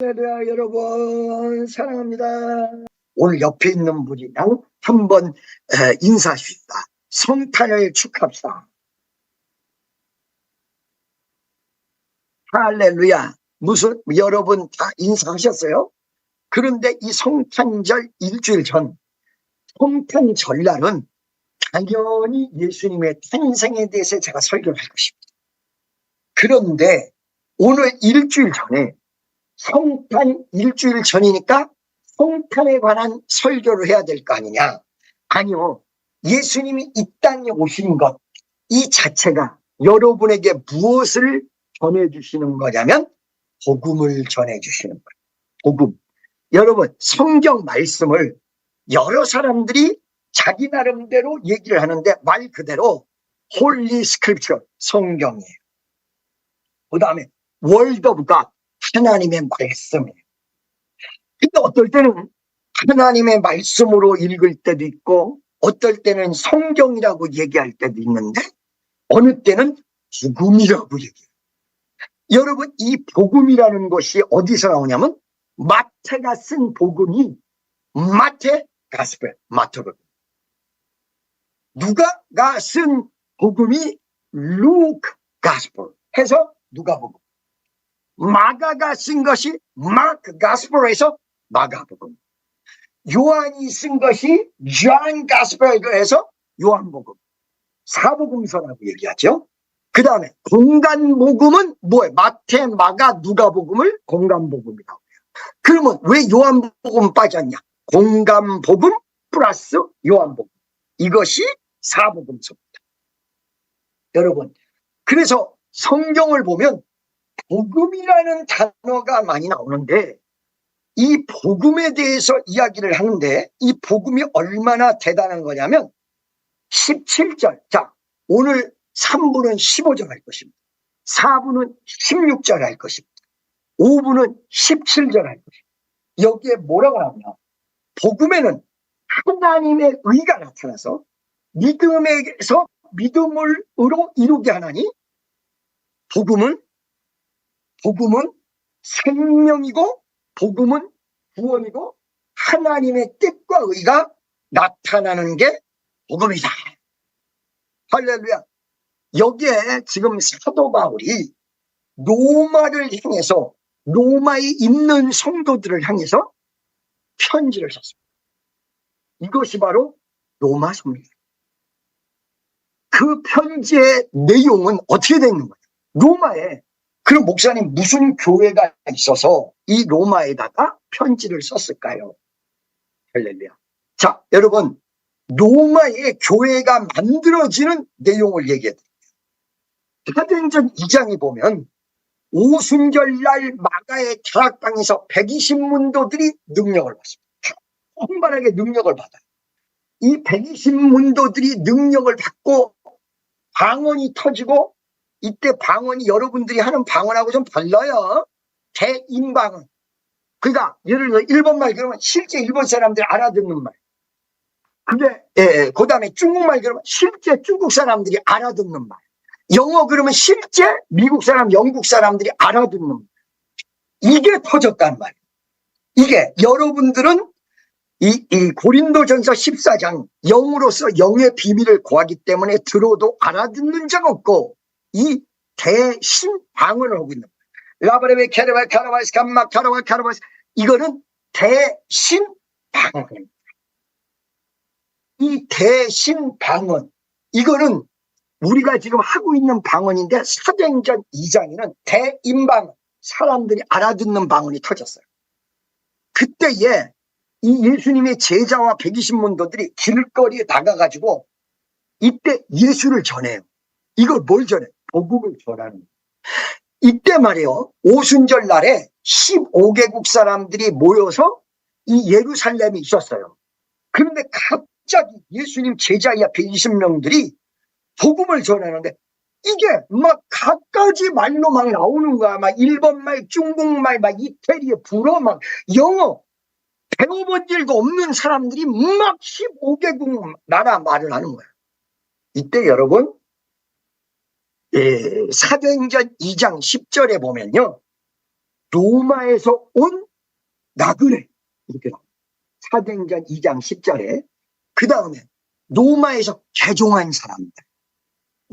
할렐루야, 여러분 사랑합니다. 오늘 옆에 있는 분이랑 한번 인사하십시다. 성탄을 축하합시다. 할렐루야. 무슨 여러분 다 인사하셨어요? 그런데 이 성탄절 일주일 전 성탄 전날은 당연히 예수님의 탄생에 대해서 제가 설교를 할 것입니다. 그런데 오늘 일주일 전에 성탄 일주일 전이니까 성탄에 관한 설교를 해야 될 거 아니냐? 아니요. 예수님이 이 땅에 오신 것, 이 자체가 여러분에게 무엇을 전해주시는 거냐면 복음을 전해주시는 거예요. 복음. 여러분, 성경 말씀을 여러 사람들이 자기 나름대로 얘기를 하는데 말 그대로 홀리 스크립처, 성경이에요. 그 다음에 월드 오브 갓, 하나님의 말씀이에요. 근데 어떨 때는 하나님의 말씀으로 읽을 때도 있고 어떨 때는 성경이라고 얘기할 때도 있는데 어느 때는 복음이라고 얘기해요. 여러분, 이 복음이라는 것이 어디서 나오냐면 마태가 쓴 복음이 마태 가스펠, 마태복음. 누가가 쓴 복음이 루크 가스펠 해서 누가복음. 마가가 쓴 것이 마크 가스펠에서 마가복음. 요한이 쓴 것이 존 가스펠에서 요한복음. 사복음서라고 얘기하죠. 그 다음에 공간복음은 뭐예요? 마태, 마가, 누가복음을 공간복음이라고 해요. 그러면 왜 요한복음 빠졌냐? 공간복음 플러스 요한복음. 이것이 사복음서입니다. 여러분, 그래서 성경을 보면 복음이라는 단어가 많이 나오는데 이 복음에 대해서 이야기를 하는데 이 복음이 얼마나 대단한 거냐면 17절. 자, 오늘 3부는 15절 할 것입니다. 4부는 16절 할 것입니다. 5부는 17절 할 것입니다. 여기에 뭐라고 하냐? 복음에는 하나님의 의가 나타나서 믿음에서 믿음으로 이루게 하나니 복음은 생명이고 복음은 구원이고 하나님의 뜻과 의가 나타나는 게 복음이다. 할렐루야. 여기에 지금 사도 바울이 로마를 향해서 로마에 있는 성도들을 향해서 편지를 썼습니다. 이것이 바로 로마서입니다. 그 편지의 내용은 어떻게 되는 거예요? 로마에 그럼 목사님 무슨 교회가 있어서 이 로마에다가 편지를 썼을까요? 할렐루야. 자, 여러분, 로마의 교회가 만들어지는 내용을 얘기해 드립니다. 사도행전 2장에 보면 오순절날 마가의 다락방에서 120문도들이 능력을 받습니다. 충만하게 능력을 받아요. 이 120문도들이 능력을 받고 방언이 터지고 이때 방언이 여러분들이 하는 방언하고 좀 달라요. 대인방언. 그러니까 예를 들어 일본말 그러면 실제 일본 사람들이 알아듣는 말. 그게 그 다음에 중국말 그러면 실제 중국 사람들이 알아듣는 말. 영어 그러면 실제 미국 사람, 영국 사람들이 알아듣는 말. 이게 터졌단 말이에요. 이게 여러분들은 이 고린도전서 14장 영으로서 영의 비밀을 구하기 때문에 들어도 알아듣는 적 없고 이 대신방언을 하고 있는 거예요. 라바레베 캐르바 카라바스 감마 카라바 카라바스 이거는 대신방언입니다. 이 대신방언 이거는 우리가 지금 하고 있는 방언인데 사도행전 2장에는 대인방언 사람들이 알아듣는 방언이 터졌어요. 그때에 이 예수님의 제자와 120문도들이 길거리에 나가가지고 이때 예수를 전해요. 이걸 뭘 전해요? 복음을 전하는 거예요. 이때 말이에요. 오순절 날에 15개국 사람들이 모여서 이 예루살렘에 있었어요. 그런데 갑자기 예수님 제자야 120명들이 복음을 전하는데 이게 막 갖가지 말로 막 나오는 거야. 막 일본말, 중국말, 막 이태리, 불어, 막 영어. 배워본 일도 없는 사람들이 막 15개국 나라 말을 하는 거야. 이때 여러분 사도행전 2장 10절에 보면요. 로마에서 온 나그네. 이렇게 나옵니다. 사도행전 2장 10절에. 그 다음에 로마에서 개종한 사람들.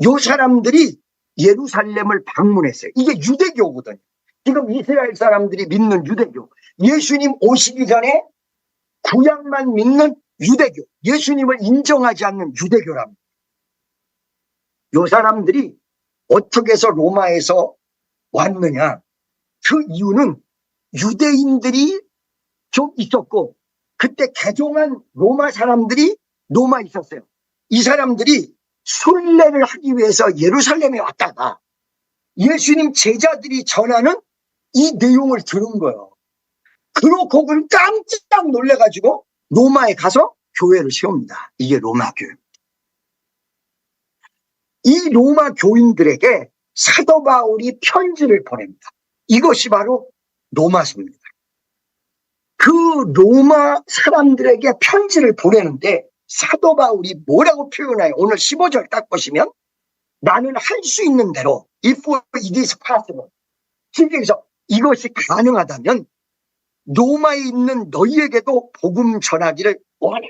요 사람들이 예루살렘을 방문했어요. 이게 유대교거든요. 지금 이스라엘 사람들이 믿는 유대교. 예수님 오시기 전에 구약만 믿는 유대교. 예수님을 인정하지 않는 유대교랍니다. 요 사람들이 어떻게 해서 로마에서 왔느냐. 그 이유는 유대인들이 좀 있었고, 그때 개종한 로마 사람들이 로마에 있었어요. 이 사람들이 순례를 하기 위해서 예루살렘에 왔다가 예수님 제자들이 전하는 이 내용을 들은 거예요. 그러고 깜짝 놀래가지고 로마에 가서 교회를 세웁니다. 이게 로마 교회. 이 로마 교인들에게 사도 바울이 편지를 보냅니다. 이것이 바로 로마서입니다. 그 로마 사람들에게 편지를 보내는데 사도 바울이 뭐라고 표현해요? 오늘 15절 딱 보시면 나는 할 수 있는 대로 if it is possible. 여기서 이것이 가능하다면 로마에 있는 너희에게도 복음 전하기를 원해.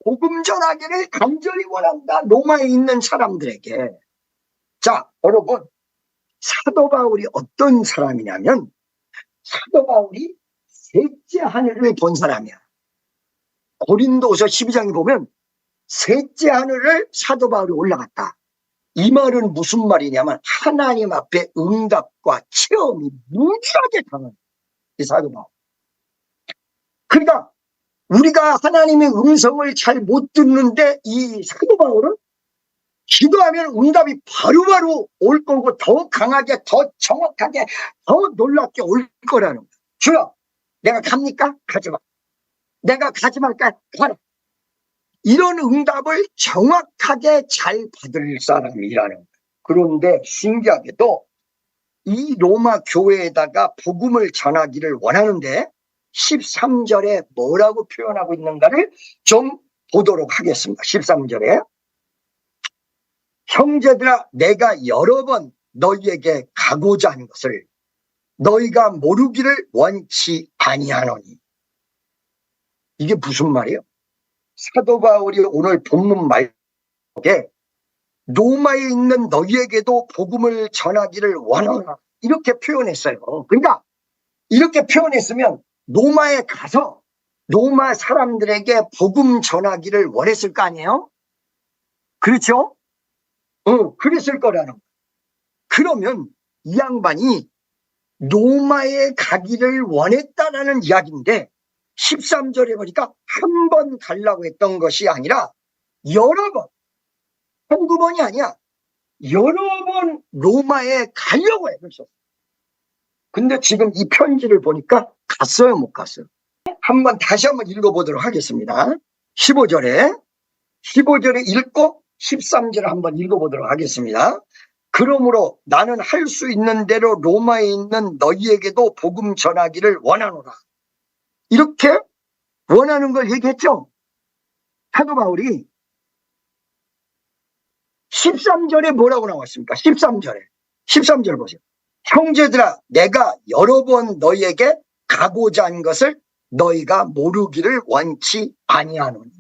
복음 전하기를 간절히 원한다. 로마에 있는 사람들에게. 자, 여러분, 사도 바울이 어떤 사람이냐면 사도 바울이 셋째 하늘을 본 사람이야. 고린도서 12장에 보면 셋째 하늘을 사도 바울이 올라갔다. 이 말은 무슨 말이냐면 하나님 앞에 응답과 체험이 무지하게 강한 이 사도 바울. 그러니까 우리가 하나님의 음성을 잘 못 듣는데 이 사도 바울은 기도하면 응답이 바로바로 올 거고 더 강하게, 더 정확하게, 더 놀랍게 올 거라는 거예요. 주여, 내가 갑니까? 가지 마. 내가 가지 말까? 가라. 이런 응답을 정확하게 잘 받을 사람이라는 거예요. 그런데 신기하게도 이 로마 교회에다가 복음을 전하기를 원하는데 13절에 뭐라고 표현하고 있는가를 좀 보도록 하겠습니다. 13절에 형제들아 내가 여러 번 너희에게 가고자 하는 것을 너희가 모르기를 원치 아니하노니. 이게 무슨 말이에요? 사도 바울이 오늘 본문 말에 로마에 있는 너희에게도 복음을 전하기를 원하노라 이렇게 표현했어요. 그러니까 이렇게 표현했으면 로마에 가서 로마 사람들에게 복음 전하기를 원했을 거 아니에요? 그렇죠? 그랬을 거라는 거예요. 그러면 이 양반이 로마에 가기를 원했다라는 이야기인데 13절에 보니까 한 번 가려고 했던 것이 아니라 여러 번, 한두 번이 아니야. 여러 번 로마에 가려고 해. 그래서. 근데 지금 이 편지를 보니까 갔어요, 못 갔어요? 다시 한번 읽어보도록 하겠습니다. 15절에 읽고 13절을 한번 읽어보도록 하겠습니다. 그러므로 나는 할 수 있는 대로 로마에 있는 너희에게도 복음 전하기를 원하노라. 이렇게 원하는 걸 얘기했죠. 사도 바울이 13절에 뭐라고 나왔습니까? 13절 보세요. 형제들아 내가 여러 번 너희에게 가고자 한 것을 너희가 모르기를 원치 아니하노니.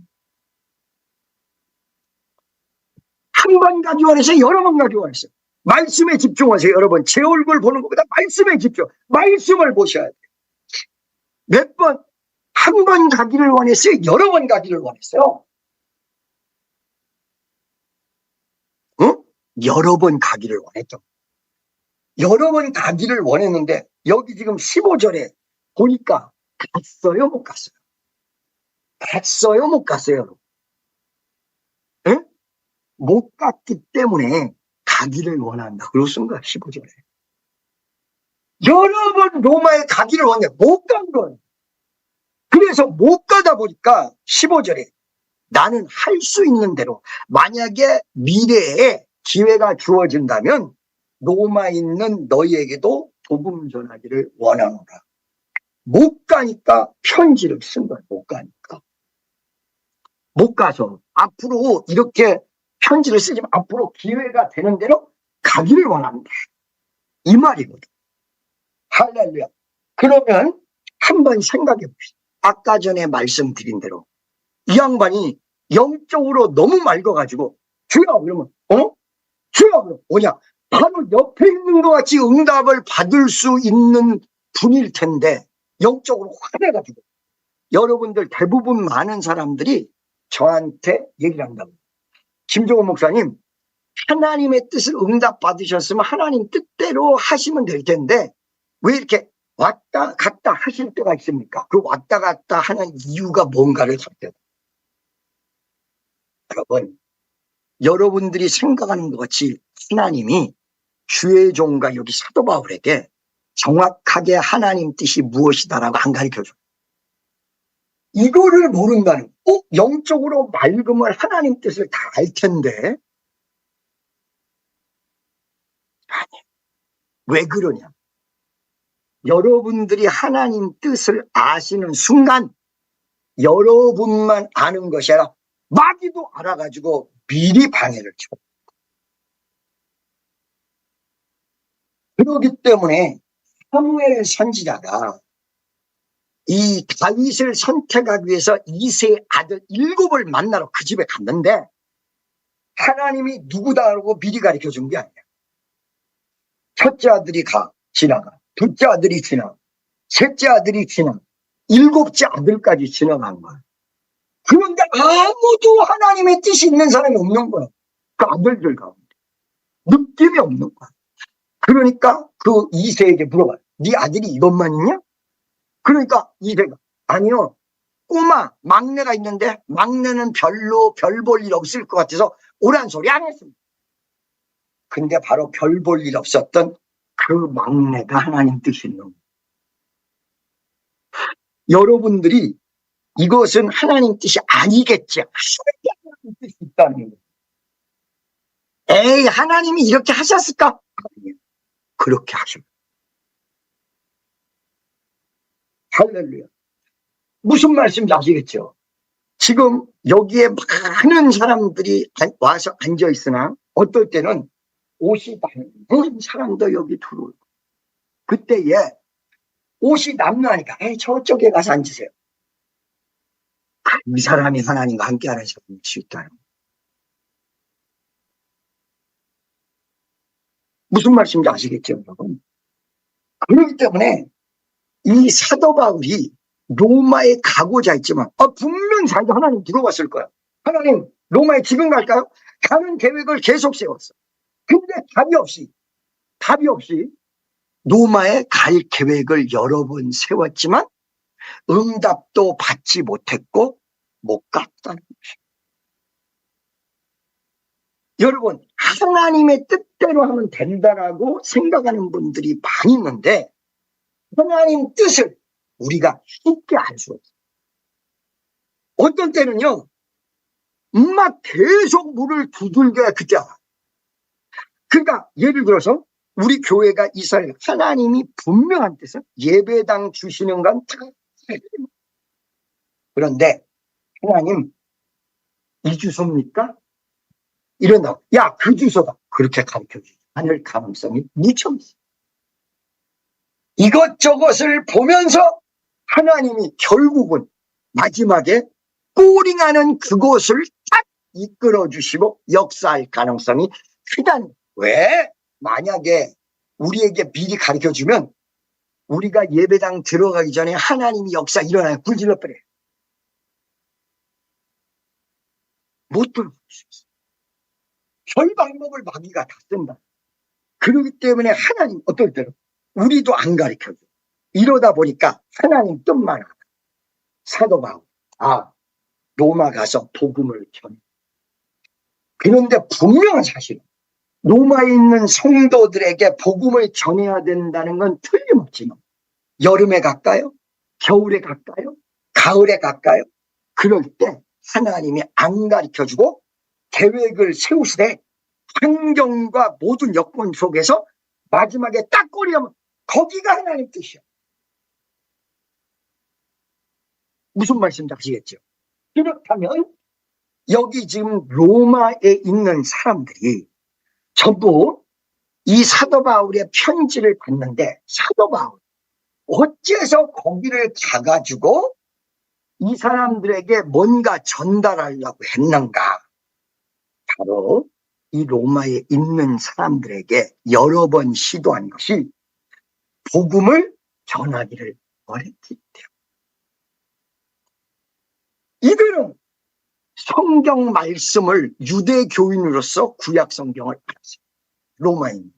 한 번 가기 원해서 여러 번 가기 원했어요. 말씀에 집중하세요. 여러분 제 얼굴 보는 것보다 말씀에 집중. 말씀을 보셔야 돼요. 몇 번? 한 번 가기를 원했어요? 여러 번 가기를 원했어요? 응? 여러 번 가기를 원했죠. 여러 번 가기를 원했는데 여기 지금 15절에 보니까 갔어요? 못 갔어요? 갔어요? 못 갔어요? 여러분? 응? 못 갔기 때문에 가기를 원한다. 그렇습니까? 15절에. 여러 번 로마에 가기를 원해. 못 간 거예요. 그래서 못 가다 보니까 15절에 나는 할 수 있는 대로 만약에 미래에 기회가 주어진다면 로마에 있는 너희에게도 복음 전하기를 원하노라. 못 가니까 편지를 쓴 거예요. 못 가니까. 못 가서 앞으로 이렇게 편지를 쓰지만 앞으로 기회가 되는 대로 가기를 원한다. 이 말이거든. 할렐루야. 그러면 한번 생각해 봅시다. 아까 전에 말씀드린 대로 이 양반이 영적으로 너무 맑아가지고 주여 그러면 주여 그러면 뭐냐? 바로 옆에 있는 것 같이 응답을 받을 수 있는 분일 텐데 영적으로 화내가지고 여러분들 대부분 많은 사람들이 저한테 얘기를 한다고. 김종호 목사님, 하나님의 뜻을 응답받으셨으면 하나님 뜻대로 하시면 될 텐데 왜 이렇게 왔다 갔다 하실 때가 있습니까? 그 왔다 갔다 하는 이유가 뭔가를 살펴요. 여러분, 여러분들이 생각하는 것 같이 하나님이 주의 종과 여기 사도 바울에게 정확하게 하나님 뜻이 무엇이다라고 안 가르쳐줘요. 이거를 모른다는, 영적으로 맑음을 하나님 뜻을 다 알 텐데. 아니, 왜 그러냐? 여러분들이 하나님 뜻을 아시는 순간 여러분만 아는 것이 아니라 마귀도 알아가지고 미리 방해를 쳐. 그렇기 때문에 사무엘 선지자가 이 다윗을 선택하기 위해서 이새의 아들 7을 만나러 그 집에 갔는데 하나님이 누구다라고 미리 가르쳐 준 게 아니야. 첫째 아들이 지나가, 둘째 아들이 지나가, 셋째 아들이 지나가, 7째 아들까지 지나간 거야. 그런데 아무도 하나님의 뜻이 있는 사람이 없는 거야. 그 아들들 가운데 느낌이 없는 거야. 그러니까 그 이새에게 물어봐요. 네 아들이 이것만 있냐? 그러니까 이새가 아니요, 꼬마 막내가 있는데 막내는 별로 별 볼 일 없을 것 같아서 오란 소리 안 했습니다. 근데 바로 별 볼 일 없었던 그 막내가 하나님 뜻이 있는 거예요. 여러분들이 이것은 하나님 뜻이 아니겠지, 하나님 뜻이 있다는 거예요. 에이, 하나님이 이렇게 하셨을까? 아니에요. 그렇게 하십니다. 할렐루야. 무슨 말씀인지 아시겠죠? 지금 여기에 많은 사람들이 와서 앉아 있으나 어떨 때는 옷이 남는 사람도 여기 들어오고, 그때에 옷이 남나니까 저쪽에 가서 앉으세요. 이 사람이 하나님과 함께하는 사람일 수 있다는 거예요. 무슨 말씀인지 아시겠죠, 여러분? 그렇기 때문에 이 사도 바울이 로마에 가고자 했지만 분명히 자기가 하나님 물어봤을 거야. 하나님, 로마에 지금 갈까요? 가는 계획을 계속 세웠어. 근데 답이 없이 로마에 갈 계획을 여러 번 세웠지만 응답도 받지 못했고 못 갔다는 것이에요. 여러분, 하나님의 뜻대로 하면 된다라고 생각하는 분들이 많이 있는데 하나님 뜻을 우리가 쉽게 알 수 없어요. 어떤 때는요, 막 계속 물을 두들겨야 그때 알아. 그러니까 예를 들어서 우리 교회가 이스라엘, 하나님이 분명한 뜻은 예배당 주시는 건 다 그런데 하나님 이 주소입니까? 이런다고. 야, 그 주소다. 그렇게 가르쳐주지 않을 가능성이 무척 있어. 이것저것을 보면서 하나님이 결국은 마지막에 꼬링하는 그곳을 딱 이끌어주시고 역사할 가능성이 크다는. 왜? 만약에 우리에게 미리 가르쳐주면 우리가 예배당 들어가기 전에 하나님이 역사 일어나요. 불질러 버려요. 못 들어갈 수 있어. 별 방법을 마귀가 다 쓴다. 그렇기 때문에 하나님 어떨 때는 우리도 안 가르쳐줘. 이러다 보니까 하나님 뜻만 알아. 사도 바울, 로마 가서 복음을 전해. 그런데 분명한 사실은 로마에 있는 성도들에게 복음을 전해야 된다는 건 틀림없지만 여름에 갈까요? 겨울에 갈까요? 가을에 갈까요? 그럴 때 하나님이 안 가르쳐주고 계획을 세우시되 환경과 모든 여건 속에서 마지막에 딱 꼬리하면 거기가 하나님 뜻이야. 무슨 말씀인지 아시겠죠? 그렇다면 여기 지금 로마에 있는 사람들이 전부 이 사도 바울의 편지를 받는데 사도 바울, 어째서 거기를 가가지고 이 사람들에게 뭔가 전달하려고 했는가? 바로 이 로마에 있는 사람들에게 여러 번 시도한 것이 복음을 전하기를 원했기 때문에. 이들은 성경 말씀을 유대 교인으로서 구약 성경을 알았어요. 로마인.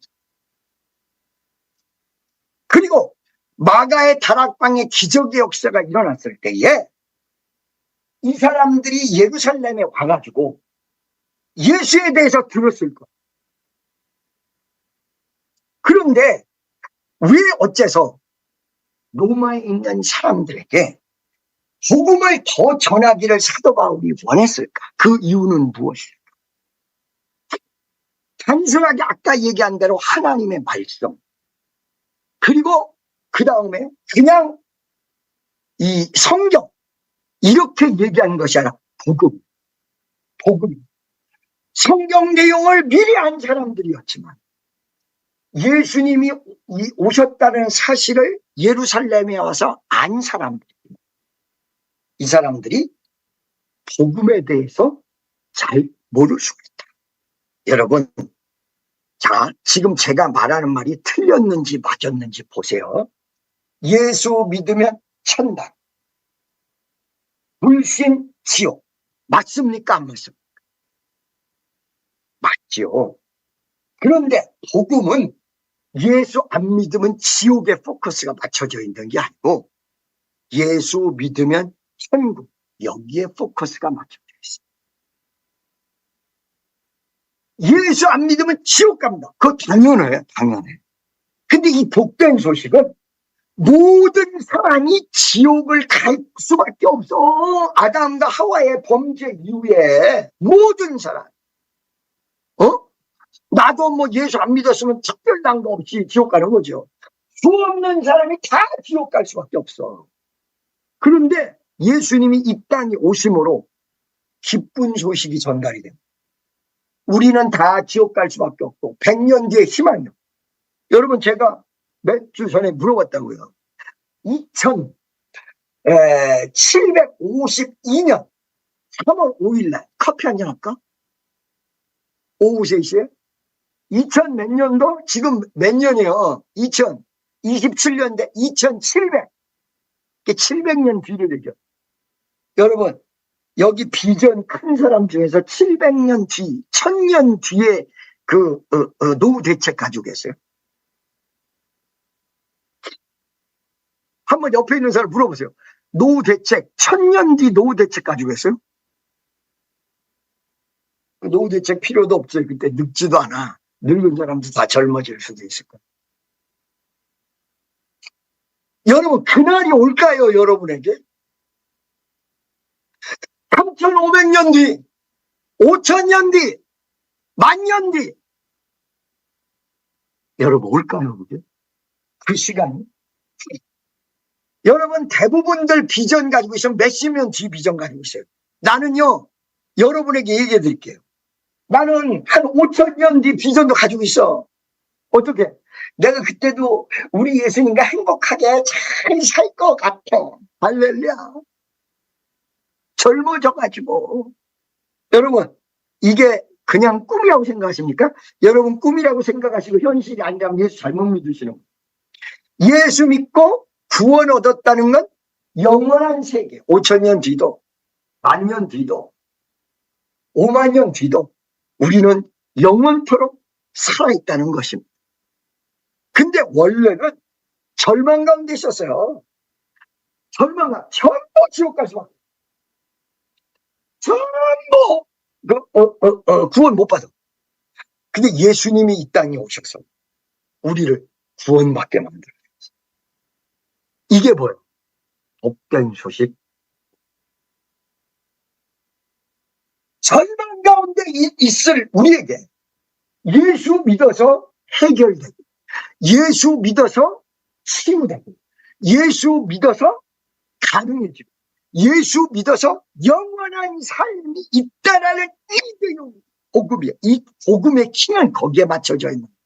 그리고 마가의 다락방에 기적의 역사가 일어났을 때에 이 사람들이 예루살렘에 와가지고 예수에 대해서 들었을 거예요. 그런데 왜 어째서 로마에 있는 사람들에게 복음을 더 전하기를 사도 바울이 원했을까? 그 이유는 무엇일까? 단순하게 아까 얘기한 대로 하나님의 말씀, 그리고 그 다음에 그냥 이 성경, 이렇게 얘기하는 것이 아니라 복음. 성경 내용을 미리 안 사람들이었지만 예수님이 오셨다는 사실을 예루살렘에 와서 안 사람들, 이 사람들이 복음에 대해서 잘 모를 수가 있다. 여러분, 자, 지금 제가 말하는 말이 틀렸는지 맞았는지 보세요. 예수 믿으면 천당, 불신 지옥. 맞습니까? 안 맞습니까? 맞죠. 그런데 복음은 예수 안 믿으면 지옥에 포커스가 맞춰져 있는 게 아니고 예수 믿으면 천국, 여기에 포커스가 맞춰져 있어요. 예수 안 믿으면 지옥 갑니다. 그거 당연해. 근데 이 복된 소식은 모든 사람이 지옥을 갈 수밖에 없어. 아담과 하와의 범죄 이후에 모든 사람. 나도 뭐 예수 안 믿었으면 특별당도 없이 지옥 가는 거죠. 수 없는 사람이 다 지옥 갈 수밖에 없어. 그런데 예수님이 이 땅에 오심으로 기쁜 소식이 전달이 됩니다. 우리는 다 지옥 갈 수밖에 없고 100년 뒤에 희망이요. 여러분, 제가 몇 주 전에 물어봤다고요. 2752년 3월 5일 날 커피 한잔 할까? 오후 3시에 2000 몇 년도? 지금 몇 년이에요? 2027년대 2700. 700년 뒤를 얘기해요. 여러분, 여기 비전 큰 사람 중에서 700년 뒤, 1000년 뒤에 노후 대책 가지고 계세요? 한번 옆에 있는 사람 물어보세요. 노후 대책, 1000년 뒤 노후 대책 가지고 계세요? 노후 대책 필요도 없어요. 그때 늙지도 않아. 늙은 사람도 다 젊어질 수도 있을 거예요. 여러분, 그날이 올까요, 여러분에게? 3500년 뒤, 5000년 뒤, 10,000년 뒤. 여러분, 올까요, 그게? 그 시간이? 여러분, 대부분들 비전 가지고 있으면 몇십 년 뒤 비전 가지고 있어요. 나는요, 여러분에게 얘기해 드릴게요. 나는 한 5000년 뒤 비전도 가지고 있어. 어떻게? 내가 그때도 우리 예수님과 행복하게 잘 살 것 같아. 할렐루야. 젊어져가지고. 여러분, 이게 그냥 꿈이라고 생각하십니까? 여러분, 꿈이라고 생각하시고 현실이 아니라면 예수 잘못 믿으시는 거예요. 예수 믿고 구원 얻었다는 건 영원한 세계. 5000년 뒤도, 10,000년 뒤도, 50,000년 뒤도 우리는 영원토록 살아있다는 것입니다. 근데 원래는 절망 가운데 있었어요. 절망가 전부 지옥 갈 수밖에. 전부 구원 못 받아. 근데 예수님이 이 땅에 오셔서 우리를 구원받게 만들어요. 이게 뭐예요? 복된 소식. 절망 가운데 있을 우리에게 예수 믿어서 해결되고, 예수 믿어서 치유되고, 예수 믿어서 가능해지고, 예수 믿어서 영원한 삶이 있다라는 이 내용, 복음이에요. 이 복음의 키는 거기에 맞춰져 있는 거예요.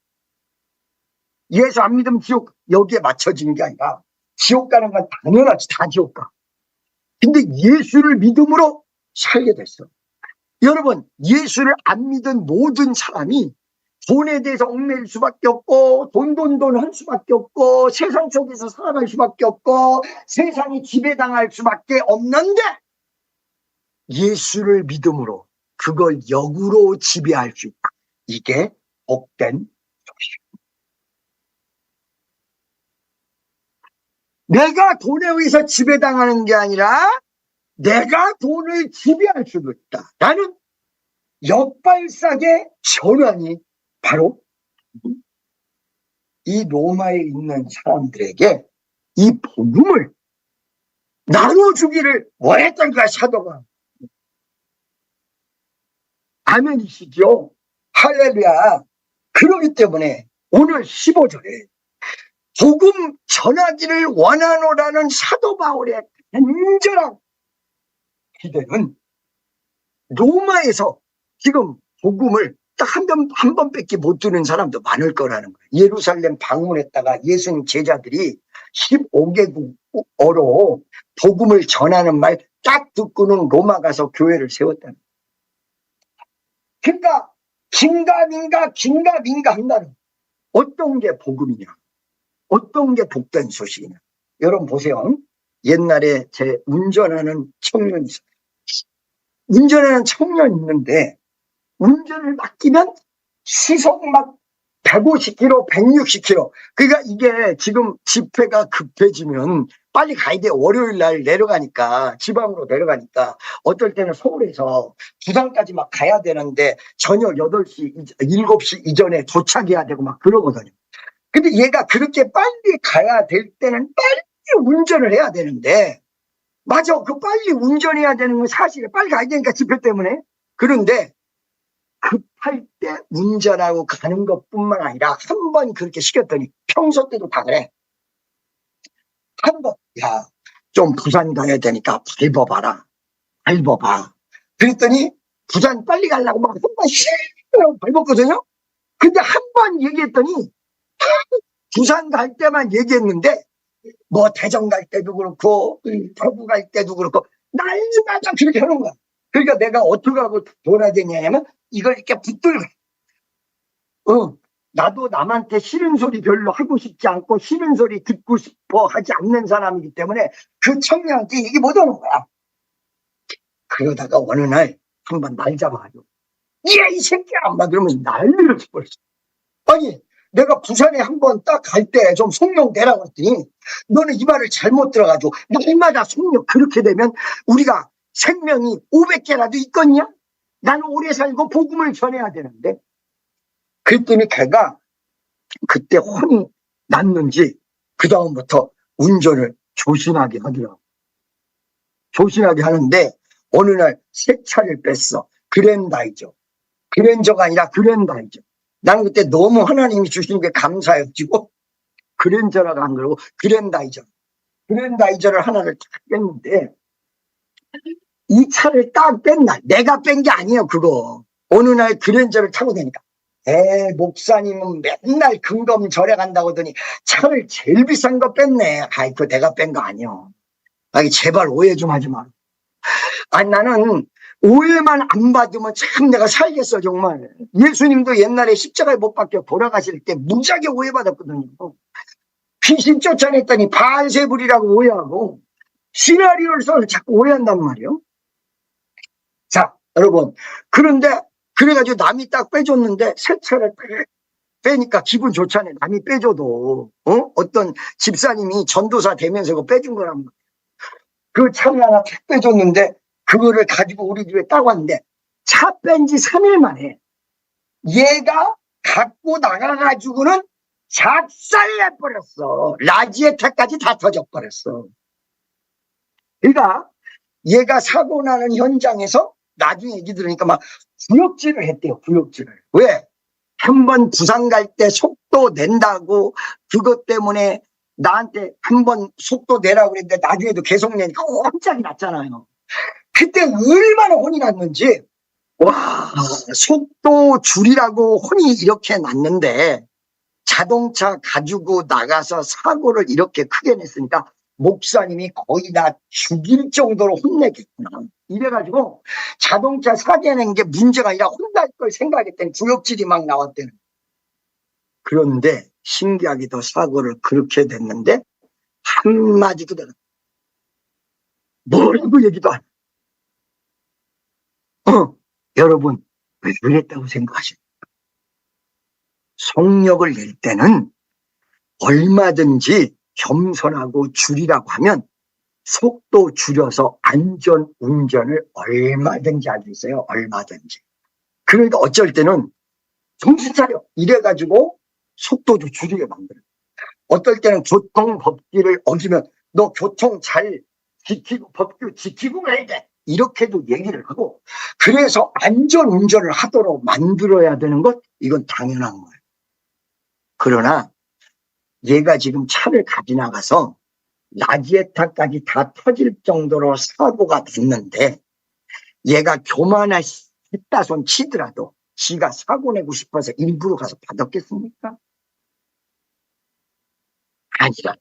예수 안 믿으면 지옥, 여기에 맞춰지는 게 아니라 지옥 가는 건 당연하지. 다 지옥 가. 근데 예수를 믿음으로 살게 됐어. 여러분, 예수를 안 믿은 모든 사람이 돈에 대해서 얽매일 수밖에 없고, 돈 할 수밖에 없고, 세상 속에서 살아갈 수밖에 없고, 세상이 지배당할 수밖에 없는데, 예수를 믿음으로 그걸 역으로 지배할 수 있다. 이게 복된 소식입니다. 내가 돈에 의해서 지배당하는 게 아니라 내가 돈을 지배할 수도 있다. 나는 역발상의 전환이 바로 이 로마에 있는 사람들에게 이 복음을 나눠주기를 원했던 거야, 사도가. 아멘이시죠? 할렐루야. 그러기 때문에 오늘 15절에 복음 전하기를 원하노라는 사도 바울의 간절한 기대는 로마에서 지금 복음을 딱 한 번밖에 못 듣는 사람도 많을 거라는 거예요. 예루살렘 방문했다가 예수님 제자들이 15개국어로 복음을 전하는 말 딱 듣고는 로마 가서 교회를 세웠다는 거예요. 그러니까 긴가민가 한다는 어떤 게 복음이냐, 어떤 게 복된 소식이냐. 여러분 보세요. 옛날에 제 운전하는 청년이 있어요. 운전하는 청년이 있는데 운전을 맡기면 시속 막 150km, 160km. 그러니까 이게 지금 집회가 급해지면 빨리 가야 돼. 월요일 날 내려가니까, 지방으로 내려가니까, 어떨 때는 서울에서 부산까지 막 가야 되는데, 저녁 8시, 7시 이전에 도착해야 되고 막 그러거든요. 근데 얘가 그렇게 빨리 가야 될 때는 빨리 운전을 해야 되는데, 맞아. 그 빨리 운전해야 되는 건 사실에 빨리 가야 되니까 집회 때문에. 그런데, 급할 때 운전하고 가는 것뿐만 아니라 한 번 그렇게 시켰더니 평소 때도 다 그래. 한 번, 야, 좀 부산 가야 되니까 밟아봐라. 밟아봐. 그랬더니 부산 빨리 가려고 막 한 번 쉬라고 밟았거든요. 근데 한 번 얘기했더니 부산 갈 때만 얘기했는데 뭐 대전 갈 때도 그렇고 대구 갈 때도 그렇고 날마다 그렇게 하는 거야. 그러니까 내가 어떻게 하고 돌아야 되냐면 이걸 이렇게 붙들고 나도 남한테 싫은 소리 별로 하고 싶지 않고 싫은 소리 듣고 싶어 하지 않는 사람이기 때문에 그 청년한테 얘기 못 하는 거야. 그러다가 어느 날 한번 날 잡아가지고 야, 이 새끼야! 막 그러면서 난리를 쳐버렸어. 아니, 내가 부산에 한번 딱 갈 때 좀 속력 내라고 했더니 너는 이 말을 잘못 들어가지고 날마다 속력 그렇게 되면 우리가 생명이 500개라도 있겠냐? 나는 오래 살고 복음을 전해야 되는데. 그랬더니 걔가 그때 혼이 났는지 그 다음부터 운전을 조심하게 하더라고. 조심하게 하는데 어느 날 새 차를 뺐어. 그랜다이저. 그랜저가 아니라 그랜다이저. 나는 그때 너무 하나님이 주신 게 감사해가지고 그랜저라고 안 그러고 그랜다이저. 그랜다이저를 하나를 딱 뺐는데 이 차를 딱 뺀 날, 내가 뺀 게 아니에요, 그거. 어느 날 그랜저를 타고 다니까. 목사님은 맨날 금검 절에 간다고 하더니 차를 제일 비싼 거 뺐네. 아이, 그거 내가 뺀 거 아니요. 아이, 제발 오해 좀 하지 마. 아니, 나는 오해만 안 받으면 참 내가 살겠어, 정말. 예수님도 옛날에 십자가에 못 박혀 돌아가실 때 무지하게 오해받았거든요. 귀신 쫓아냈더니 바알세불이라고 오해하고 시나리오를 써서 자꾸 오해한단 말이에요. 자, 여러분. 그런데 그래가지고 남이 딱 빼줬는데 새 차를 빼니까 기분 좋잖아요. 남이 빼줘도 어떤 집사님이 전도사 되면서 그거 빼준 거란 말이에요. 그 차를 하나 딱 빼줬는데 그거를 가지고 우리 집에 딱 왔는데 차 뺀 지 3일 만에 얘가 갖고 나가가지고는 작살내버렸어. 라지에타까지 다 터져버렸어. 그러니까 얘가 사고 나는 현장에서 나중에 얘기 들으니까 막 구역질을 했대요. 구역질을. 왜? 한번 부산 갈 때 속도 낸다고 그것 때문에 나한테 한번 속도 내라고 그랬는데 나중에도 계속 내니까 깜짝이 났잖아요. 그때 얼마나 혼이 났는지. 와, 속도 줄이라고 혼이 이렇게 났는데 자동차 가지고 나가서 사고를 이렇게 크게 냈으니까 목사님이 거의 다 죽일 정도로 혼내겠구나. 이래가지고 자동차 사게 낸 게 문제가 아니라 혼날 걸 생각했더니 구역질이 막 나왔대는. 그런데 신기하게도 사고를 그렇게 됐는데 한마디도 내가 뭐라고 얘기도 안 해. 여러분 왜 그랬다고 생각하십니까? 속력을 낼 때는 얼마든지 겸손하고 줄이라고 하면 속도 줄여서 안전 운전을 얼마든지 할 수 있어요. 얼마든지. 그러니까 어쩔 때는 정신 차려 이래가지고 속도도 줄이게 만들어요. 어떨 때는 교통법규를 어기면 너 교통 잘 지키고 법규 지키고 가야 돼. 이렇게도 얘기를 하고 그래서 안전 운전을 하도록 만들어야 되는 것 이건 당연한 거예요. 그러나 얘가 지금 차를 가지 나가서 라지에타까지 다 터질 정도로 사고가 됐는데 얘가 교만했다 손 치더라도 지가 사고 내고 싶어서 일부러 가서 받았겠습니까? 아니라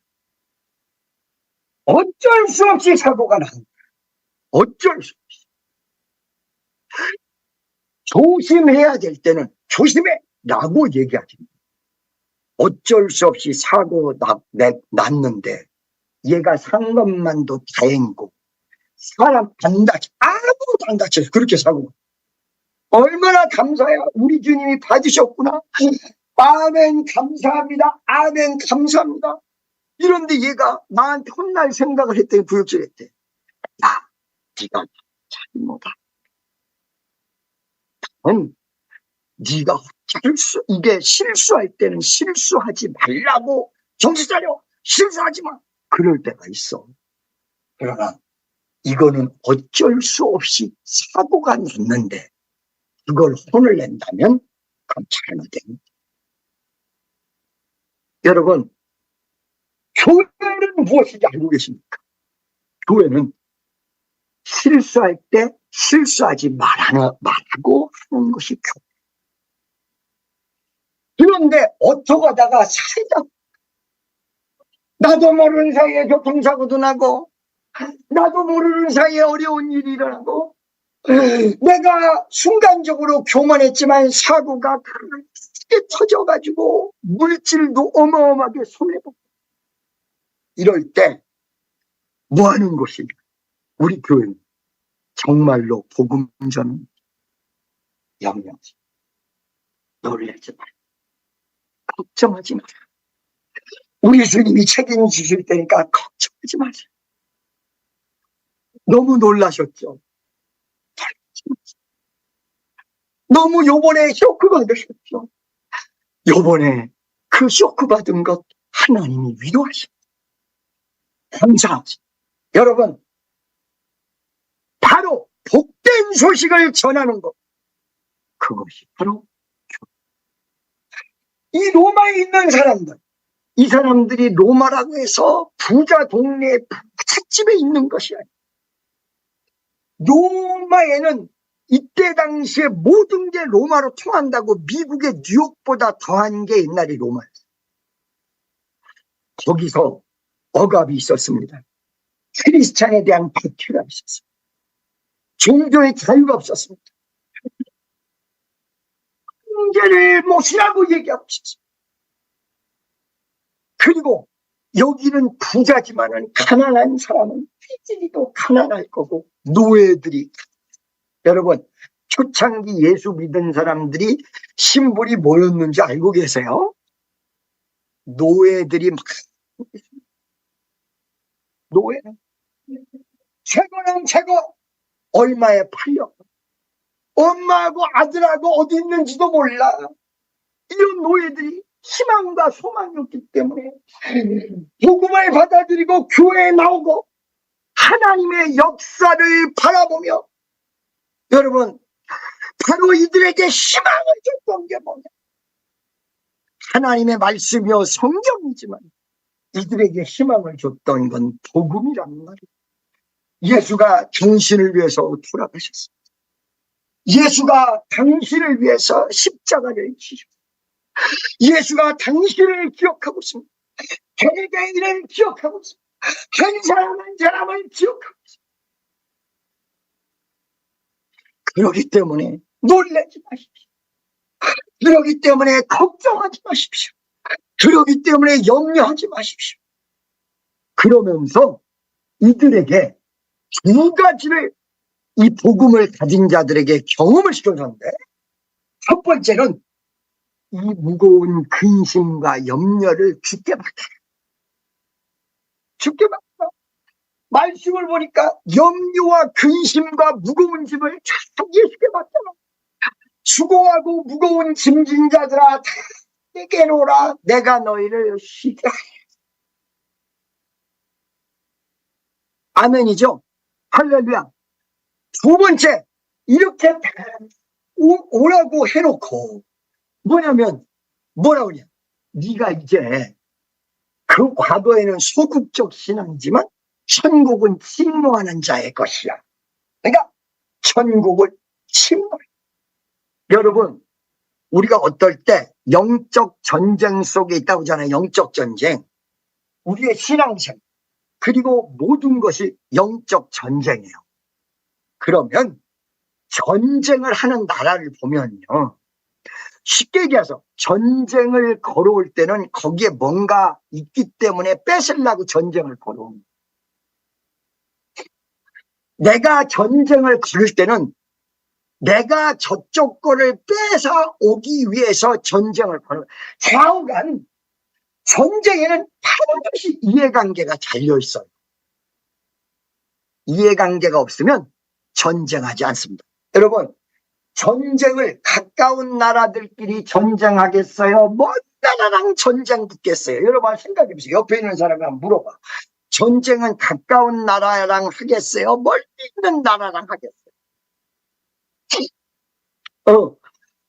어쩔 수 없이 사고가 난 거야. 어쩔 수 없이. 조심해야 될 때는 조심해 라고 얘기하지. 어쩔 수 없이 사고 났는데 얘가 산 것만도 다행이고 사람 안 다쳐 아무도 안 다쳐요. 그렇게 사고 얼마나 감사해요. 우리 주님이 봐주셨구나. 아멘 감사합니다. 아멘 감사합니다. 이런데 얘가 나한테 혼날 생각을 했더니 구역질 했대. 야 네가 잘못하다. 네가 이게 실수할 때는 실수하지 말라고 정신 차려. 실수하지 마. 그럴 때가 있어. 그러나 이거는 어쩔 수 없이 사고가 났는데 그걸 혼을 낸다면 그럼 잘못됩니다. 여러분 교회는 무엇인지 알고 계십니까? 교회는 실수할 때 실수하지 말라고 하는 것이 교회. 그런데 어떡하다가 살다 나도 모르는 사이에 교통사고도 나고 나도 모르는 사이에 어려운 일이 일어나고 내가 순간적으로 교만했지만 사고가 크게 터져가지고 물질도 어마어마하게 손해보고 이럴 때 뭐 하는 것이냐? 우리 교회는 정말로 복음 전은 영영지 놀라지 마라. 걱정하지 마라. 우리 주님이 책임지실 테니까 걱정하지 마세요. 너무 놀라셨죠? 너무 요번에 쇼크 받으셨죠? 요번에 그 쇼크 받은 것 하나님이 위로하십니다. 감사하지. 여러분 바로 복된 소식을 전하는 것 그것이 바로 이 로마에 있는 사람들 이 사람들이 로마라고 해서 부자 동네 부잣집에 있는 것이 아니에요. 로마에는 이때 당시에 모든 게 로마로 통한다고 미국의 뉴욕보다 더한 게 옛날에 로마였어요. 거기서 억압이 있었습니다. 크리스찬에 대한 박해가 있었습니다. 종교의 자유가 없었습니다. 문제를 못이라고 얘기하고 있었습니다. 그리고 여기는 부자지만은 가난한 사람은 삐질이도 가난할 거고 노예들이 여러분 초창기 예수 믿은 사람들이 신분이 뭐였는지 알고 계세요? 노예들이 막 노예는 최고는 최고 얼마에 팔려 엄마하고 아들하고 어디 있는지도 몰라. 이런 노예들이 희망과 소망이 없기 때문에 복음을 받아들이고 교회에 나오고 하나님의 역사를 바라보며 여러분 바로 이들에게 희망을 줬던 게 뭐냐? 하나님의 말씀이요 성경이지만 이들에게 희망을 줬던 건 복음이란 말이에요. 예수가 당신을 위해서 돌아가셨습니다. 예수가 당신을 위해서 십자가를 지셨습니다. 예수가 당신을 기억하고 있습니다. 개개인을 기억하고 있습니다. 한 사람 한 사람을 기억하고 있습니다. 그렇기 때문에 놀라지 마십시오. 그렇기 때문에 걱정하지 마십시오. 그렇기 때문에 염려하지 마십시오. 그러면서 이들에게 두 가지를 이 복음을 가진 자들에게 경험을 시켜줬는데, 첫 번째는 이 무거운 근심과 염려를 주께 맡겨라. 주께 맡겨라. 말씀을 보니까 염려와 근심과 무거운 짐을 계속 예수께 맡겨라. 수고하고 무거운 짐진 자들아, 다 내게 오라. 내가 너희를 쉬게 하리라. 아멘이죠? 할렐루야. 두 번째, 이렇게 오라고 해놓고 뭐냐면 뭐라 그러냐, 네가 이제 그 과거에는 소극적 신앙이지만 천국은 침노하는 자의 것이야. 그러니까 천국을 침노해. 여러분, 우리가 어떨 때 영적 전쟁 속에 있다고 하잖아요. 영적 전쟁. 우리의 신앙생 그리고 모든 것이 영적 전쟁이에요. 그러면 전쟁을 하는 나라를 보면요, 쉽게 얘기해서 전쟁을 걸어올 때는 거기에 뭔가 있기 때문에 뺏으려고 전쟁을 걸어옵니다. 내가 전쟁을 걸을 때는 내가 저쪽 거를 뺏어 오기 위해서 전쟁을 걸어요. 좌우간 전쟁에는 반드시 이해관계가 달려있어요. 이해관계가 없으면 전쟁하지 않습니다. 여러분, 전쟁을 가까운 나라들끼리 전쟁하겠어요? 먼 나라랑 전쟁 붙겠어요? 여러분 생각해 보세요. 옆에 있는 사람이 한번 물어봐. 전쟁은 가까운 나라랑 하겠어요? 멀리 있는 나라랑 하겠어요?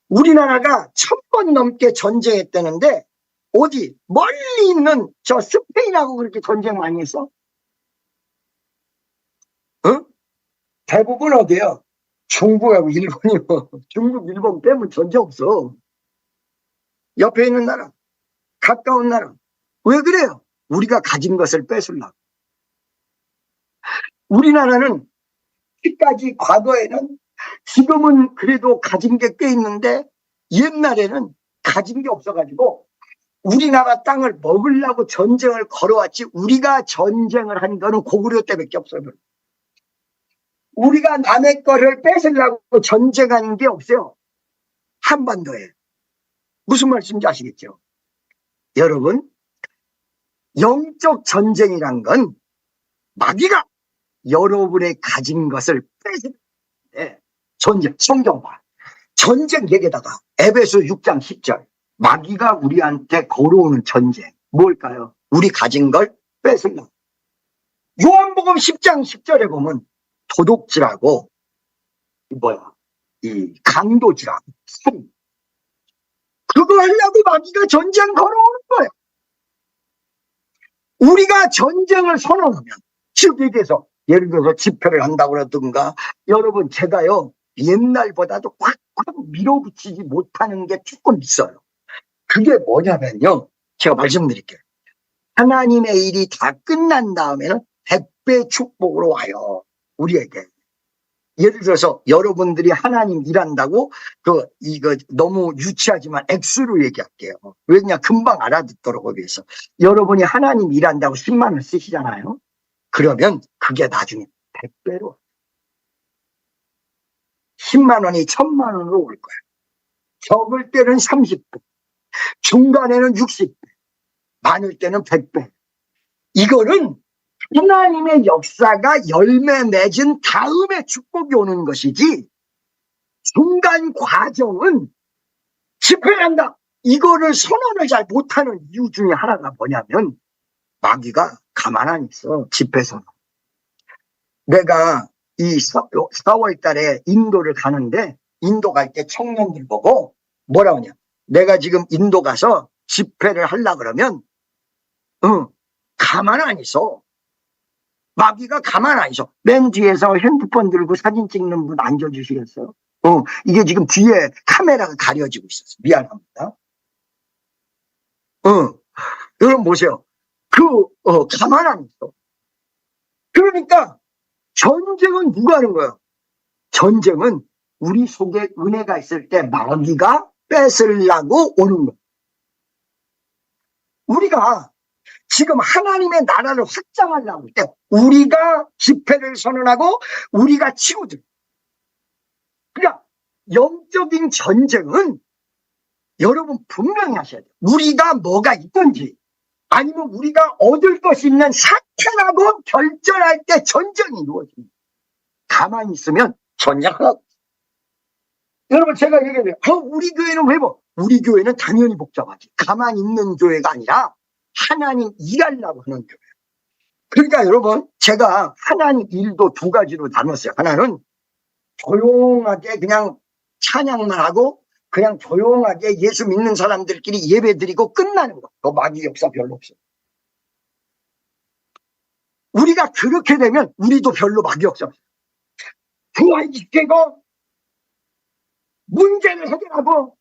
우리나라가 1000번 넘게 전쟁했다는데 어디 멀리 있는 저 스페인하고 그렇게 전쟁 많이 했어? 대부분 어디요? 중국하고 일본이요. 중국, 일본 빼면 전쟁 없어. 옆에 있는 나라, 가까운 나라. 왜 그래요? 우리가 가진 것을 뺏으려고. 우리나라는 끝까지 과거에는, 지금은 그래도 가진 게 꽤 있는데 옛날에는 가진 게 없어가지고 우리나라 땅을 먹으려고 전쟁을 걸어왔지, 우리가 전쟁을 한 거는 고구려 때밖에 없어요. 우리가 남의 거를 뺏으려고 전쟁한 게 없어요. 한반도에. 무슨 말씀인지 아시겠죠? 여러분, 영적 전쟁이란 건 마귀가 여러분의 가진 것을 뺏을 때 전쟁, 성경 봐. 전쟁 얘기에다가 에베소 6장 10절. 마귀가 우리한테 걸어오는 전쟁. 뭘까요? 우리 가진 걸 뺏으려고. 요한복음 10장 10절에 보면 도둑질하고 이 강도질하고 살인, 그거 하려고 마귀가 전쟁 걸어오는 거예요. 우리가 전쟁을 선언하면, 즉 얘기해서 예를 들어서 집회를 한다고 그러든가, 여러분 제가요 옛날보다도 꽉꽉 밀어붙이지 못하는 게 조금 있어요. 그게 뭐냐면요, 제가 말씀드릴게요. 하나님의 일이 다 끝난 다음에는 100배 축복으로 와요, 우리에게. 예를 들어서 여러분들이 하나님 일한다고 이거 너무 유치하지만 X로 얘기할게요. 왜냐, 금방 알아듣도록 위해서. 여러분이 하나님 일한다고 10만 원 쓰시잖아요. 그러면 그게 나중에 100배로 10만 원이 1000만 원으로 올 거예요. 적을 때는 30배, 중간에는 60배, 많을 때는 100배. 이거는 하나님의 역사가 열매 맺은 다음에 축복이 오는 것이지, 중간 과정은 집회를 한다, 이거를 선언을 잘 못하는 이유 중에 하나가 뭐냐면 마귀가 가만 안 있어. 집회 선언. 내가 이 4월 달에 인도를 가는데, 인도 갈 때 청년들 보고 뭐라 하냐, 내가 지금 인도 가서 집회를 하려고 그러면 가만 안 있어. 마귀가 가만 안 있어. 맨 뒤에서 핸드폰 들고 사진 찍는 분 앉아주시겠어요? 이게 지금 뒤에 카메라가 가려지고 있었어. 미안합니다. 여러분 보세요. 가만 안 있어. 그러니까 전쟁은 누가 하는 거예요? 전쟁은 우리 속에 은혜가 있을 때 마귀가 뺏으려고 오는 거예요. 우리가 지금 하나님의 나라를 확장하려고 할 때 우리가 집회를 선언하고 우리가 치고들. 그러니까 영적인 전쟁은 여러분 분명히 하셔야 돼요. 우리가 뭐가 있든지 아니면 우리가 얻을 것이 있는 사탄하고 결전할 때 전쟁이 이루어집니다. 가만히 있으면 전쟁하라고. 여러분 제가 얘기해요. 우리 교회는 왜 뭐? 우리 교회는 당연히 복잡하지. 가만히 있는 교회가 아니라 하나님 일하려고 하는 교회. 그러니까 여러분 제가 하나님 일도 두 가지로 나눴어요. 하나는 조용하게 그냥 찬양만 하고 그냥 조용하게 예수 믿는 사람들끼리 예배 드리고 끝나는 거. 그 마귀 역사 별로 없어요. 우리가 그렇게 되면 우리도 별로 마귀 역사 없어요. 부활시키고 문제를 해결하고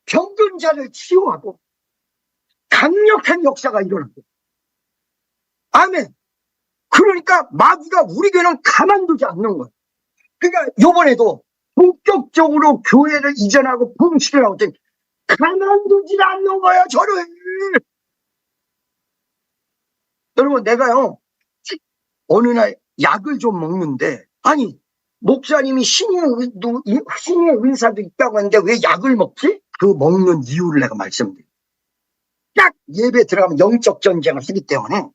병든 자를 치유하고 강력한 역사가 일어나고. 아멘. 그러니까 마귀가 우리 교회는 가만두지 않는 거예요. 그러니까 요번에도 본격적으로 교회를 이전하고 붕치를 하고 있더니 가만두지 않는 거예요, 저를. 여러분 내가요 어느 날 약을 좀 먹는데 아니 목사님이 신의 은사도 있다고 하는데 왜 약을 먹지? 그 먹는 이유를 내가 말씀드려요. 딱 예배 들어가면 영적 전쟁을 하기 때문에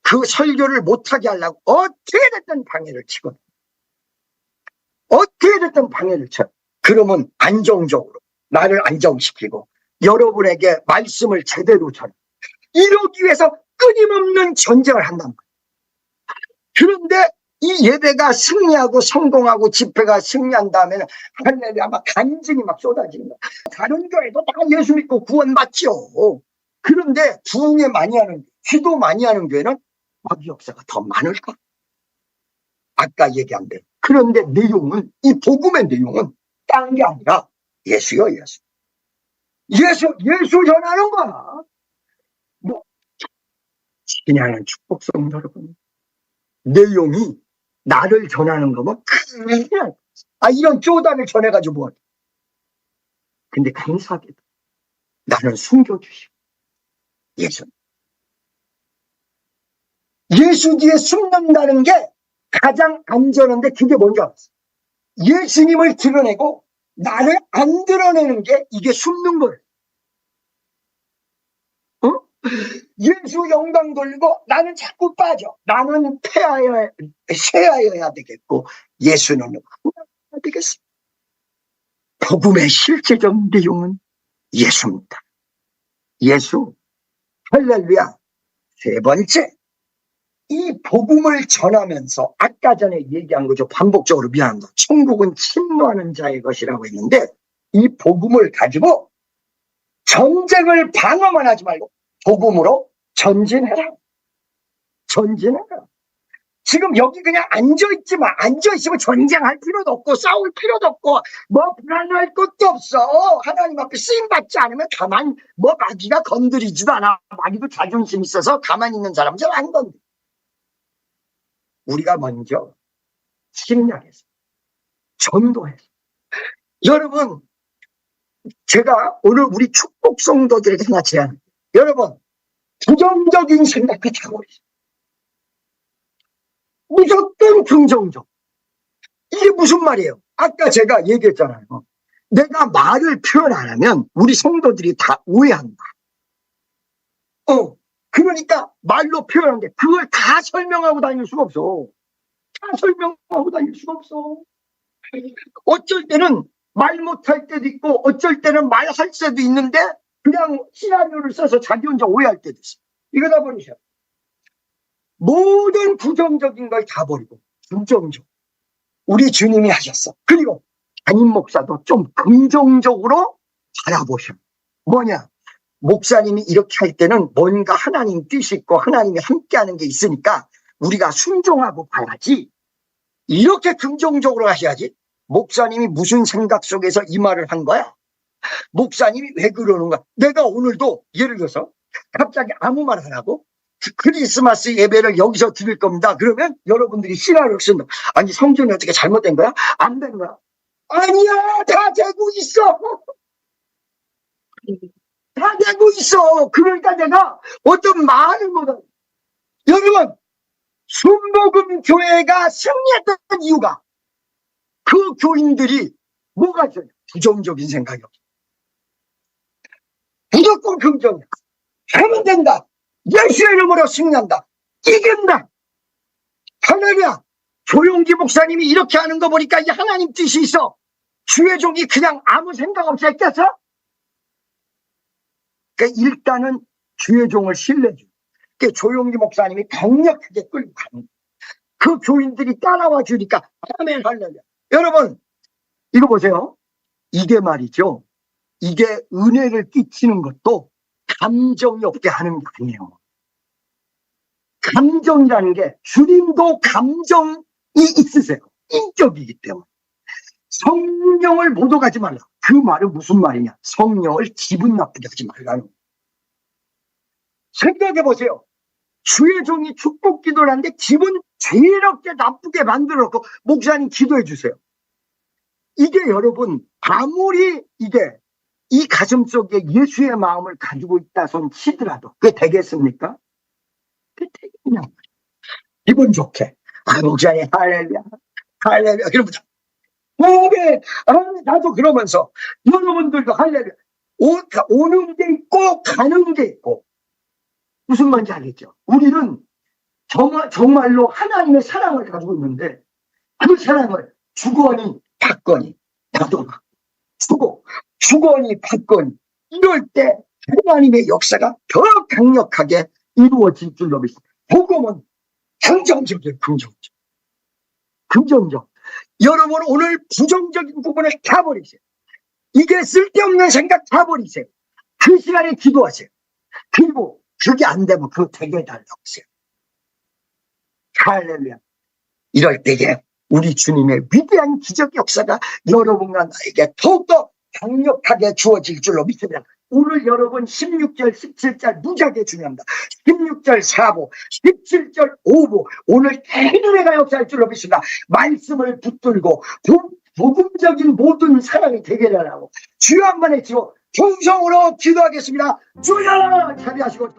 그 설교를 못하게 하려고 어떻게 됐든 방해를 치거든. 어떻게 됐든 방해를 쳐요. 그러면 안정적으로 나를 안정시키고 여러분에게 말씀을 제대로 전해. 이러기 위해서 끊임없는 전쟁을 한단 말이에요. 그런데 이 예배가 승리하고 성공하고 집회가 승리한 다음에는 할렐루야 막 간증이 막 쏟아지는 거야. 다른 교회도 다 예수 믿고 구원 받죠. 그런데 부흥에 많이 하는, 기도 많이 하는 교회는 마귀 역사가 더 많을까? 아까 얘기한 대로. 그런데 내용은, 이 복음의 내용은 딴 게 아니라 예수요, 예수. 예수 전하는 거야. 뭐, 그냥 축복성 여러분. 내용이 나를 전하는 거면 그냥, 이런 쪼단을 전해가지고 뭐. 근데 감사하게도 나는 숨겨주시고, 예수 뒤에 숨는다는 게 가장 안전한데 그게 뭔지 알았어. 예수님을 드러내고 나를 안 드러내는 게 이게 숨는 거예요. 예수 영광 돌리고 나는 자꾸 빠져. 나는 쇠하여야 되겠고 예수는 하나여야 되겠어. 복음의 실제적 내용은 예수입니다. 예수. 할렐루야. 세 번째, 이 복음을 전하면서 아까 전에 얘기한 거죠. 반복적으로 미안합니다. 천국은 침노하는 자의 것이라고 했는데 이 복음을 가지고 전쟁을 방어만 하지 말고 복음으로 전진해라. 전진해라. 지금 여기 그냥 앉아있지 마. 앉아있으면 전쟁할 필요도 없고 싸울 필요도 없고 뭐 불안할 것도 없어. 하나님 앞에 쓰임받지 않으면 가만 마귀가 건드리지도 않아. 마귀도 자존심 있어서 가만히 있는 사람 잘 안 건드려. 우리가 먼저 침략해서 전도해서. 여러분 제가 오늘 우리 축복 성도들에게 하나 제안해요. 여러분 부정적인 생각을 하고 있어요. 무조건 긍정적. 이게 무슨 말이에요? 아까 제가 얘기했잖아요. 내가 말을 표현 안 하면 우리 성도들이 다 오해한다. 그러니까 말로 표현하는데 그걸 다 설명하고 다닐 수가 없어. 다 설명하고 다닐 수가 없어. 어쩔 때는 말 못할 때도 있고 어쩔 때는 말할 때도 있는데 그냥 시나리오를 써서 자기 혼자 오해할 때도 있어. 이거 다 버리셔. 모든 부정적인 걸 다 버리고 긍정적. 우리 주님이 하셨어. 그리고 담임 목사도 좀 긍정적으로 바라보셔. 뭐냐? 목사님이 이렇게 할 때는 뭔가 하나님 뜻이 있고 하나님이 함께하는 게 있으니까 우리가 순종하고 봐야지. 이렇게 긍정적으로 하셔야지. 목사님이 무슨 생각 속에서 이 말을 한 거야? 목사님이 왜 그러는 거야? 내가 오늘도 예를 들어서 갑자기 아무 말 안 하고 크리스마스 예배를 여기서 드릴 겁니다. 그러면 여러분들이 신화를 쓴다. 아니 성전이 어떻게 잘못된 거야? 안 된 거야? 아니야, 다 되고 있어. 다 되고 있어. 그러니까 내가 어떤 말을 못하고. 여러분, 순복음 교회가 승리했던 이유가 그 교인들이 뭐가 있어요? 부정적인 생각이 없어. 무조건 긍정이야. 하면 된다. 예수의 이름으로 승리한다. 이긴다. 할렐루야. 조용기 목사님이 이렇게 하는 거 보니까 이 하나님 뜻이 있어. 주의 종이 그냥 아무 생각 없이 했겠어? 그러니까 일단은 주의 종을 신뢰해줘. 그러니까 조용기 목사님이 강력하게 끌고 가는 그 교인들이 따라와 주니까 아멘 할렐루야. 여러분 이거 보세요. 이게 말이죠. 이게 은혜를 끼치는 것도 감정이 없게 하는 게 아니에요. 감정이라는 게 주님도 감정이 있으세요. 인격이기 때문에. 성령을 모독하지 말라. 그 말은 무슨 말이냐? 성령을 기분 나쁘게 하지 말라는. 생각해 보세요. 주의 종이 축복 기도를 하는데 기분 죄롭게 나쁘게 만들어놓고 목사님 기도해 주세요. 이게 여러분 아무리 이게 이 가슴 속에 예수의 마음을 가지고 있다 손 치더라도 그게 되겠습니까? 그게 되겠냐? 기분 좋게. 아 목사님 할렐루야 할렐루야 그러면서 나도 그러면서 여러분들도 할렐루야 오는 게 있고 가는 게 있고 무슨 말인지 알겠죠? 우리는 정말로 하나님의 사랑을 가지고 있는데 그 사랑을 주거니 받거니 나도 주고 주거니 받거니 이럴 때 하나님의 역사가 더 강력하게 이루어질 줄로 믿습니다. 복음은 긍정적이에요. 긍정적. 여러분 오늘 부정적인 부분을 다 버리세요. 이게 쓸데없는 생각 다 버리세요. 그 시간에 기도하세요. 그리고 그게 안 되면 그거 되게 달라고 하세요. 할렐루야. 이럴 때에 우리 주님의 위대한 기적 역사가 여러분과 나에게 더욱더 강력하게 주어질 줄로 믿습니다. 오늘 여러분 16절 17절 무지하게 중요합니다. 16절 4보 17절 5보 오늘 대단히가 역사할 줄로 믿습니다. 말씀을 붙들고 복음적인 모든 사랑이 되게 하라고 주여 한 번 해치고 충성으로 기도하겠습니다. 주여 자비하시고